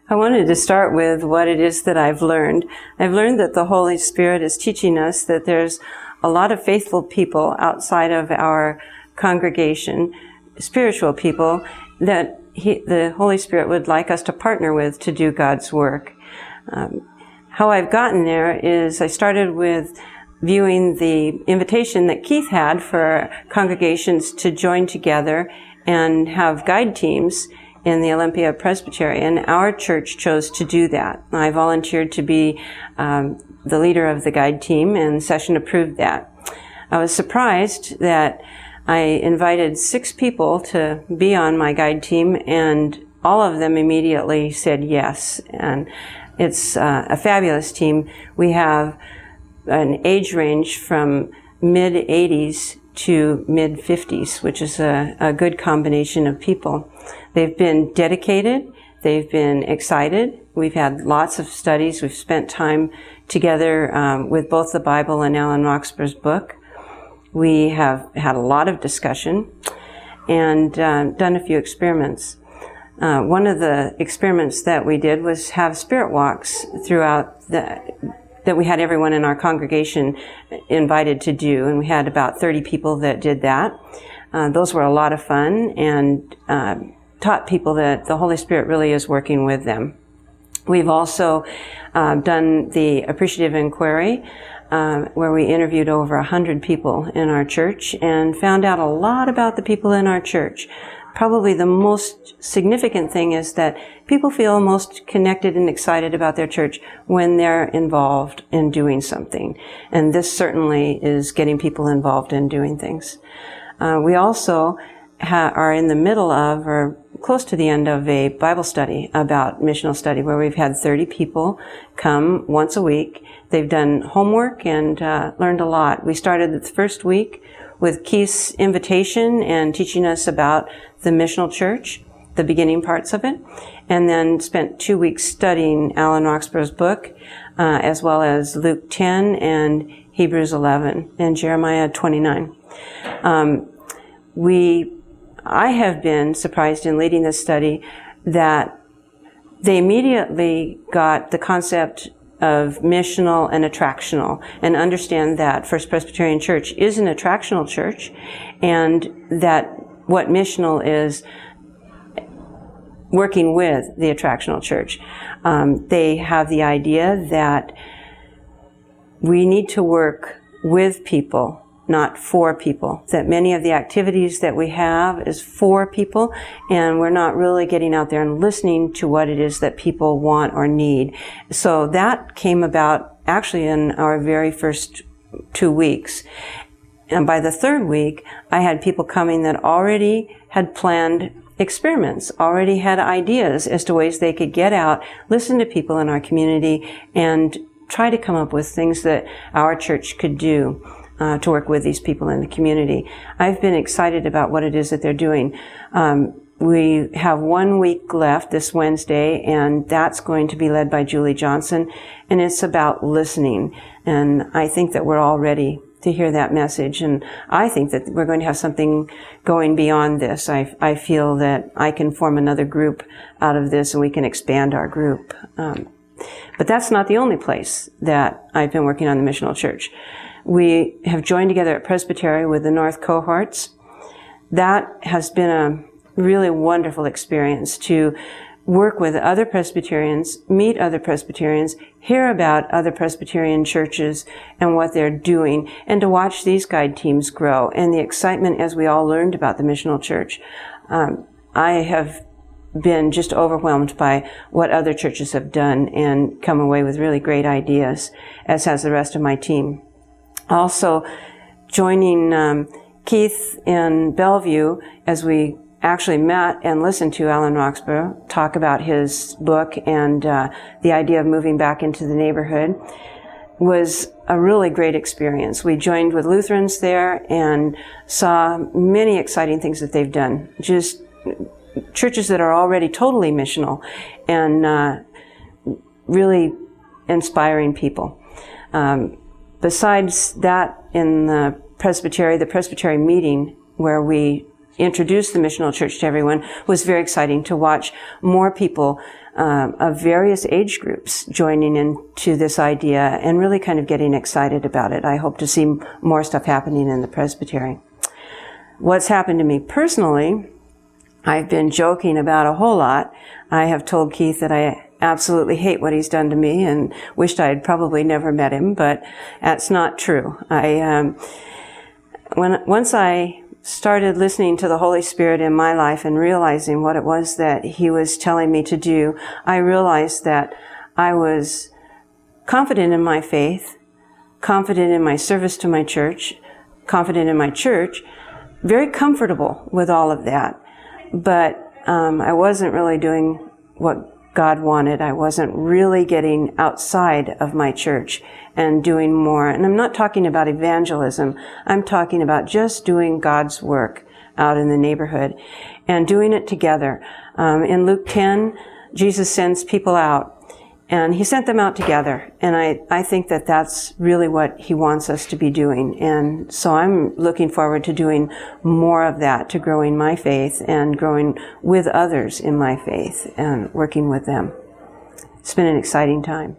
I wanted to start with what it is that I've learned. I've learned that the Holy Spirit is teaching us that there's a lot of faithful people outside of our congregation, spiritual people, that the Holy Spirit would like us to partner with to do God's work. How I've gotten there is I started with viewing the invitation that Keith had for congregations to join together and have guide teams in the Olympia Presbytery, and our church chose to do that. I volunteered to be the leader of the guide team, and session approved that. I was surprised that I invited 6 people to be on my guide team, and all of them immediately said yes. And it's a fabulous team. We have an age range from mid-80s to mid-50s, which is a good combination of people. They've been dedicated. They've been excited. We've had lots of studies. We've spent time together with both the Bible and Alan Roxburgh's book. We have had a lot of discussion and done a few experiments. One of the experiments that we did was have spirit walks throughout that we had everyone in our congregation invited to do, and we had about 30 people that did that. Those were a lot of fun, and taught people that the Holy Spirit really is working with them. We've also done the appreciative inquiry, where we interviewed over 100 people in our church and found out a lot about the people in our church. Probably the most significant thing is that people feel most connected and excited about their church when they're involved in doing something. And this certainly is getting people involved in doing things. We also are in the middle of, or close to the end of, a Bible study about missional study, where we've had 30 people come once a week. They've done homework and learned a lot. We started the first week with Keith's invitation and teaching us about the missional church, the beginning parts of it, and then spent 2 weeks studying Alan Roxburgh's book, as well as Luke 10 and Hebrews 11 and Jeremiah 29. I have been surprised in leading this study that they immediately got the concept of missional and attractional, and understand that First Presbyterian Church is an attractional church, and that what missional is working with the attractional church. They have the idea that we need to work with people, not for people. That many of the activities that we have is for people, and we're not really getting out there and listening to what it is that people want or need. So that came about actually in our very first 2 weeks. And by the 3rd week, I had people coming that already had planned experiments, already had ideas as to ways they could get out, listen to people in our community, and try to come up with things that our church could do to work with these people in the community. I've been excited about what it is that they're doing. We have 1 week left this Wednesday, and that's going to be led by Julie Johnson, and it's about listening. And I think that we're all ready to hear that message, and I think that we're going to have something going beyond this. I feel that I can form another group out of this, and we can expand our group. But that's not the only place that I've been working on the missional church. We have joined together at Presbytery with the North cohorts. That has been a really wonderful experience to work with other Presbyterians, meet other Presbyterians, hear about other Presbyterian churches and what they're doing, and to watch these guide teams grow and the excitement as we all learned about the missional church. I have been just overwhelmed by what other churches have done and come away with really great ideas, as has the rest of my team. Also, joining Keith in Bellevue as we actually met and listened to Alan Roxburgh talk about his book and the idea of moving back into the neighborhood was a really great experience. We joined with Lutherans there and saw many exciting things that they've done. Just churches that are already totally missional and really inspiring people. Besides that, in the Presbytery meeting, where we introduce the missional church to everyone, was very exciting to watch more people of various age groups joining into this idea and really kind of getting excited about it. I hope to see more stuff happening in the Presbytery. What's happened to me personally, I've been joking about a whole lot. I have told Keith that I absolutely hate what he's done to me and wished I had probably never met him, but that's not true. Once I started listening to the Holy Spirit in my life and realizing what it was that He was telling me to do, I realized that I was confident in my faith, confident in my service to my church, confident in my church, very comfortable with all of that. But I wasn't really doing what God wanted. I wasn't really getting outside of my church and doing more. And I'm not talking about evangelism. I'm talking about just doing God's work out in the neighborhood and doing it together. In Luke 10, Jesus sends people out, and He sent them out together. And I think that that's really what He wants us to be doing. And so I'm looking forward to doing more of that, to growing my faith and growing with others in my faith and working with them. It's been an exciting time.